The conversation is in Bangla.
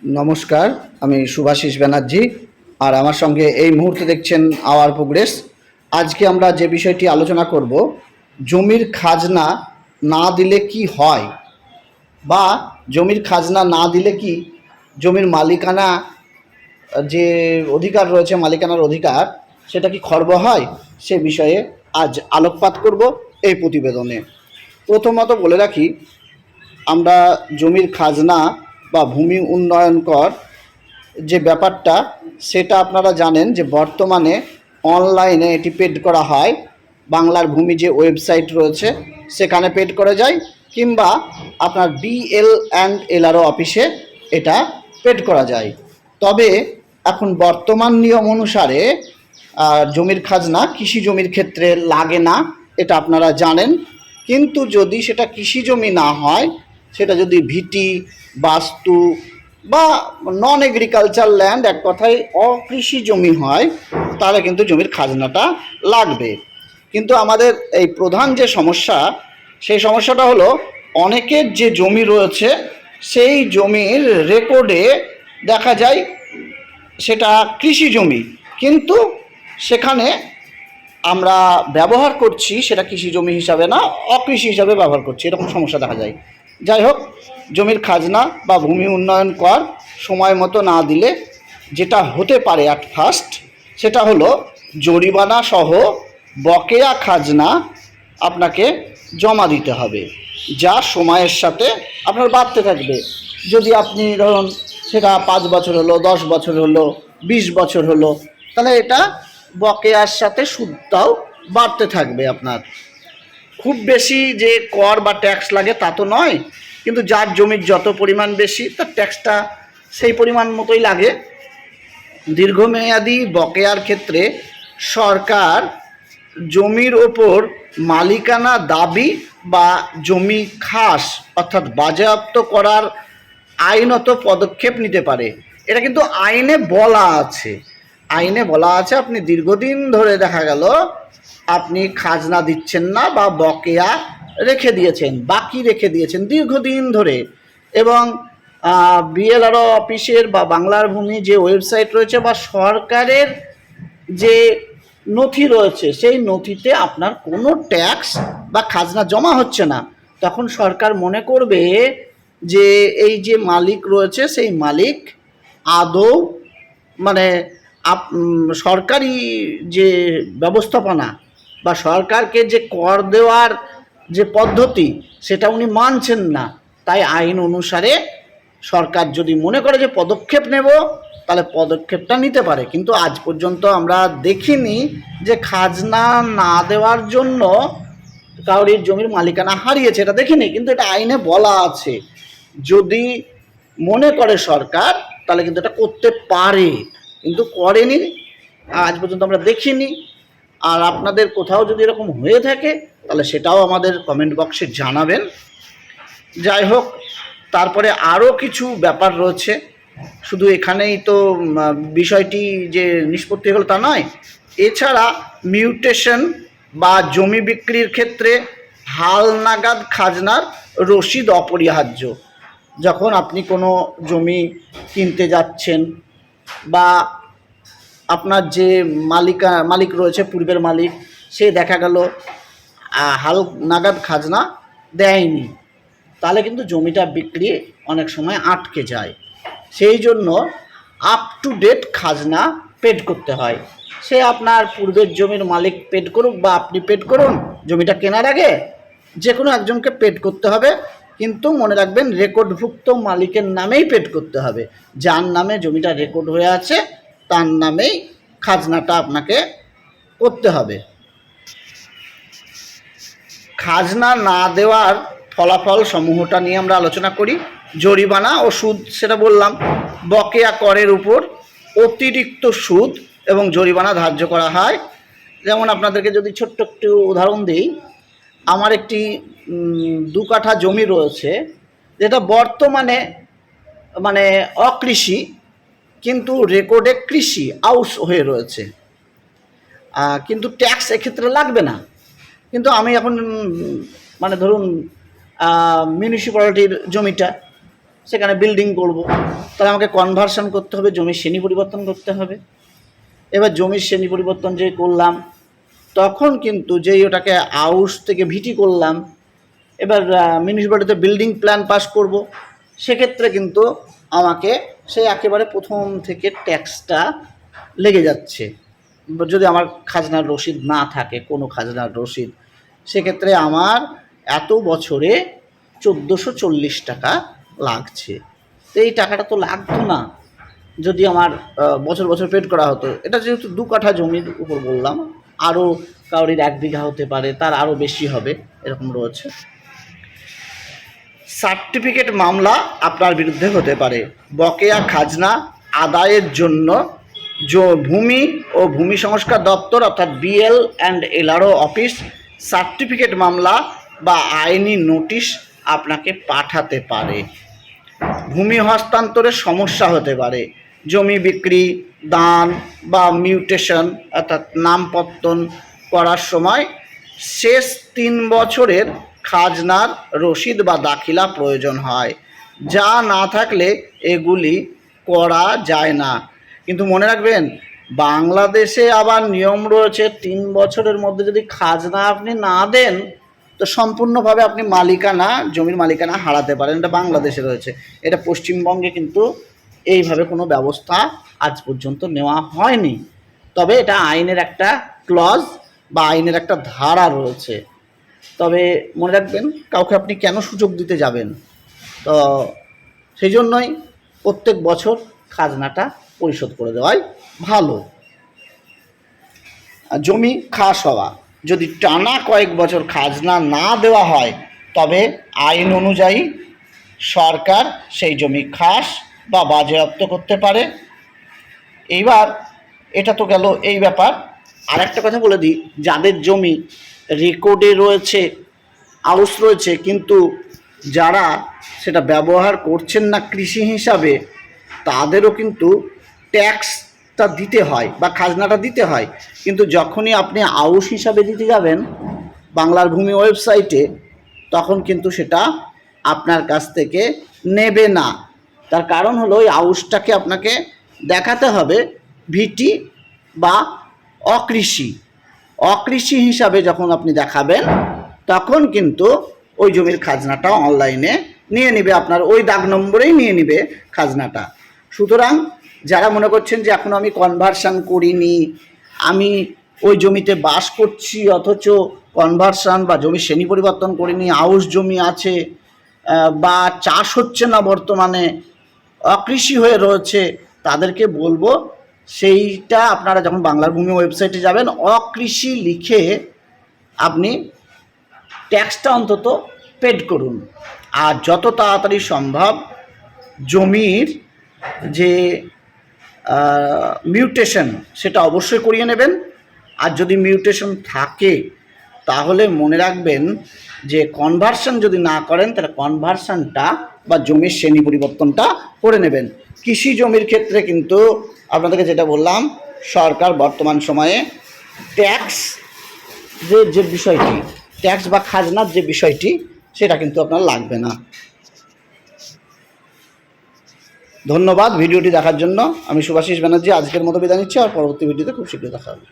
নমস্কার, আমি শুভাশিস ব্যানার্জি। আর আমার সঙ্গে এই মুহূর্তে দেখছেন আওয়ার প্রোগ্রেস। আজকে আমরা যে বিষয়টি আলোচনা করব, জমির খাজনা না দিলে কি হয়, বা জমির খাজনা না দিলে কি জমির মালিকানা যে অধিকার রয়েছে, মালিকানার অধিকার, সেটা কি খর্ব হয়, সে বিষয়ে আজ আলোকপাত করব এই প্রতিবেদনে। প্রথমত বলে রাখি, আমরা জমির খাজনা বা ভূমি উন্নয়ন কর যে ব্যাপারটা, সেটা আপনারা জানেন যে বর্তমানে অনলাইনে এটি পেড করা হয়। বাংলার ভূমি যে ওয়েবসাইট রয়েছে সেখানে পেড করা যায়, কিংবা আপনার BL&LRO অফিসে এটা পেড করা যায়। তবে এখন বর্তমান নিয়ম অনুসারে জমির খাজনা কৃষি জমির ক্ষেত্রে লাগে না, এটা আপনারা জানেন। কিন্তু যদি সেটা কৃষি জমি না হয়, সেটা যদি ভিটি, বাস্তু বা নন এগ্রিকালচার ল্যান্ড, এক কথায় অকৃষি জমি হয়, তাহলে কিন্তু জমির খাজনাটা লাগবে। কিন্তু আমাদের এই প্রধান যে সমস্যা, সেই সমস্যাটা হলো অনেকের যে জমি রয়েছে সেই জমির রেকর্ডে দেখা যায় সেটা কৃষি জমি, কিন্তু সেখানে আমরা ব্যবহার করছি সেটা কৃষি জমি হিসাবে না, অকৃষি হিসাবে ব্যবহার করছি, এরকম সমস্যা দেখা যায়। যাই হোক, জমির খাজনা বা ভূমি উন্নয়ন কর সময় মতো না দিলে যেটা হতে পারে অ্যাট ফার্স্ট, সেটা হলো জরিমানা সহ বকেয়া খাজনা আপনাকে জমা দিতে হবে, যা সময়ের সাথে আপনার বাড়তে থাকবে। যদি আপনি ধরুন সেটা 5 বছর হলো, 10 বছর হলো, 20 বছর হলো, তাহলে এটা বকেয়ার সাথে সুদটাও বাড়তে থাকবে আপনার। খুব বেশি যে কর বা ট্যাক্স লাগে তা তো নয়, কিন্তু যার জমির যত পরিমাণ বেশি তার ট্যাক্সটা সেই পরিমাণ মতোই লাগে। দীর্ঘমেয়াদী বকেয়ার ক্ষেত্রে সরকার জমির ওপর মালিকানা দাবি বা জমি খাস অর্থাৎ বাজেয়াপ্ত করার আইনত পদক্ষেপ নিতে পারে। এটা কিন্তু আইনে বলা আছে, আপনি দীর্ঘদিন ধরে দেখা গেল আপনি খাজনা দিচ্ছেন না বা বকেয়া রেখে দিয়েছেন, বাকি রেখে দিয়েছেন দীর্ঘদিন ধরে, এবং BLRO অফিসের বা বাংলার ভূমি যে ওয়েবসাইট রয়েছে বা সরকারের যে নথি রয়েছে সেই নথিতে আপনার কোনো ট্যাক্স বা খাজনা জমা হচ্ছে না, তখন সরকার মনে করবে যে এই যে মালিক রয়েছে সেই মালিক আদৌ মানে সরকারি যে ব্যবস্থাপনা বা সরকারকে যে কর দেওয়ার যে পদ্ধতি সেটা উনি মানছেন না। তাই আইন অনুসারে সরকার যদি মনে করে যে পদক্ষেপ নেব, তাহলে পদক্ষেপটা নিতে পারে। কিন্তু আজ পর্যন্ত আমরা দেখিনি যে খাজনা না দেওয়ার জন্য কাউরির জমির মালিকানা হারিয়েছে, এটা দেখিনি, কিন্তু এটা আইনে বলা আছে। যদি মনে করে সরকার, তাহলে কিন্তু এটা করতে পারে, কিন্তু করেনি, আজ পর্যন্ত আমরা দেখিনি। আর আপনাদের কোথাও যদি এরকম হয়ে থাকে তাহলে সেটাও আমাদের কমেন্ট বক্সে জানাবেন। যাই হোক, তারপরে আরও কিছু ব্যাপার রয়েছে, শুধু এখানেই তো বিষয়টি যে নিষ্পত্তি হলো তা নয়। এছাড়া মিউটেশন বা জমি বিক্রির ক্ষেত্রে হালনাগাদ খাজনার রসিদ অপরিহার্য। যখন আপনি কোনো জমি কিনতে যাচ্ছেন বা আপনার যে মালিক রয়েছে, পূর্বের মালিক, সে দেখা গেল হাল নাগাদ খাজনা দেয়নি, তাহলে কিন্তু জমিটা বিক্রি অনেক সময় আটকে যায়। সেই জন্য আপ টু ডেট খাজনা পেড করতে হয়। সে আপনার পূর্বের জমির মালিক পেড করুক বা আপনি পেড করুন, জমিটা কেনার আগে যে কোনো একজনকে পেড করতে হবে। কিন্তু মনে রাখবেন, রেকর্ডভুক্ত মালিকের নামেই পেড করতে হবে। যার নামে জমিটা রেকর্ড হয়ে আছে তার নামেই খাজনাটা আপনাকে করতে হবে। খাজনা না দেওয়ার ফলাফল সমূহটা নিয়ে আমরা আলোচনা করি। জরিমানা ও সুদ, সেটা বললাম। বকেয়া করের উপর অতিরিক্ত সুদ এবং জরিমানা ধার্য করা হয়। যেমন আপনাদেরকে যদি ছোট্ট একটু উদাহরণ দিই, আমার একটি 2 কাঠা জমি রয়েছে, যেটা বর্তমানে মানে অকৃষি, কিন্তু রেকর্ডে কৃষি আউস হয়ে রয়েছে, কিন্তু ট্যাক্স এক্ষেত্রে লাগবে না। কিন্তু আমি এখন মানে ধরুন মিউনিসিপ্যালিটির জমিটা, সেখানে বিল্ডিং করব, তাহলে আমাকে কনভার্সন করতে হবে, জমির শ্রেণী পরিবর্তন করতে হবে। এবার জমির শ্রেণী পরিবর্তন যে করলাম, তখন কিন্তু যেই ওটাকে আউস থেকে ভিটি করলাম, এবার মিউনিসিপ্যালিটিতে বিল্ডিং প্ল্যান পাস করব, সেক্ষেত্রে কিন্তু আমাকে সেই একেবারে প্রথম থেকে ট্যাক্সটা লেগে যাচ্ছে। যদি আমার খাজনার রসিদ না থাকে, কোনো খাজনার রসিদ, সেক্ষেত্রে আমার এত বছরে 1440 টাকা লাগছে। তো এই টাকাটা তো লাগতো না যদি আমার বছর বছর পেড করা হতো। এটা যেহেতু 2 কাঠা জমির উপর বললাম, আরও কাউরির 1 বিঘা হতে পারে, তার আরও বেশি হবে, এরকম রয়েছে। সার্টিফিকেট মামলা আপনার বিরুদ্ধে হতে পারে। বকেয়া খাজনা আদায়ের জন্য ভূমি ও ভূমি সংস্কার দপ্তর অর্থাৎ BL and LRO office certificate মামলা বা আইনি নোটিশ আপনাকে পাঠাতে পারে। ভূমি হস্তান্তরের সমস্যা হতে পারে। জমি বিক্রি, দান বা মিউটেশন অর্থাৎ নামপত্তন করার সময় শেষ 3 বছরের খাজনার রসিদ বা দাখিলা প্রয়োজন হয়, যা না থাকলে এগুলি করা যায় না। কিন্তু মনে রাখবেন, বাংলাদেশে আবার নিয়ম রয়েছে 3 বছরের মধ্যে যদি খাজনা আপনি না দেন, তো সম্পূর্ণভাবে আপনি মালিকানা, জমির মালিকানা হারাতে পারেন। এটা বাংলাদেশে রয়েছে। এটা পশ্চিমবঙ্গে কিন্তু এইভাবে কোনো ব্যবস্থা আজ পর্যন্ত নেওয়া হয়নি। তবে এটা আইনের একটা ক্লজ বা আইনের একটা ধারা রয়েছে। তবে মনে রাখবেন, কাউকে আপনি কেন সুযোগ দিতে যাবেন? তো সেই জন্যই প্রত্যেক বছর খাজনাটা পরিশোধ করে দেওয়াই ভালো। জমি খাস হওয়া, যদি টানা কয়েক বছর খাজনা না দেওয়া হয়, তবে আইন অনুযায়ী সরকার সেই জমি খাস বা বাজেয়াপ্ত করতে পারে। এইবার এটা তো গেল এই ব্যাপার। আর একটা কথা বলে দিই, যাদের জমি রেকর্ডে রয়েছে, আউস রয়েছে, কিন্তু যারা সেটা ব্যবহার করছেন না কৃষি হিসাবে, তাদেরও কিন্তু ট্যাক্সটা দিতে হয় বা খাজনাটা দিতে হয়। কিন্তু যখনই আপনি আউস হিসাবে দিতে যাবেন বাংলার ভূমি ওয়েবসাইটে, তখন কিন্তু সেটা আপনার কাছ থেকে নেবে না। তার কারণ হলো ওই আউসটাকে আপনাকে দেখাতে হবে ভিটি বা অকৃষি হিসাবে। যখন আপনি দেখাবেন, তখন কিন্তু ওই জমির খাজনাটা অনলাইনে নিয়ে নেবে, আপনার ওই দাগ নম্বরেই নিয়ে নেবে খাজনাটা। সুতরাং যারা মনে করছেন যে এখনও আমি কনভার্সান করিনি, আমি ওই জমিতে বাস করছি অথচ কনভার্সান বা জমির শ্রেণী পরিবর্তন করিনি, আউস জমি আছে বা চাষ হচ্ছে না, বর্তমানে অকৃষি হয়ে রয়েছে, তাদেরকে বলবো সেইটা আপনারা যখন বাংলার ভূমি ওয়েবসাইটে যাবেন, অকৃষি লিখে আপনি ট্যাক্সটা অন্তত পেড করুন। আর যত তাড়াতাড়ি সম্ভব জমির যে মিউটেশন সেটা অবশ্যই করিয়ে নেবেন। আর যদি মিউটেশন থাকে, তাহলে মনে রাখবেন যে কনভার্সন যদি না করেন, তাহলে কনভার্সনটা বা জমির শ্রেণী পরিবর্তনটা করে নেবেন। কৃষি জমির ক্ষেত্রে কিন্তু আপনাদেরকে যেটা বললাম, সরকার বর্তমান সময়ে ট্যাক্স যে বিষয়টি, ট্যাক্স বা খাজনার যে বিষয়টি, সেটা কিন্তু আপনার লাগবে না। ধন্যবাদ ভিডিওটি দেখার জন্য। আমি শুভাশিস ব্যানার্জি আজকের মতো বিদায় নিচ্ছি, আর পরবর্তী ভিডিওতে খুব শীঘ্রই দেখা হবে।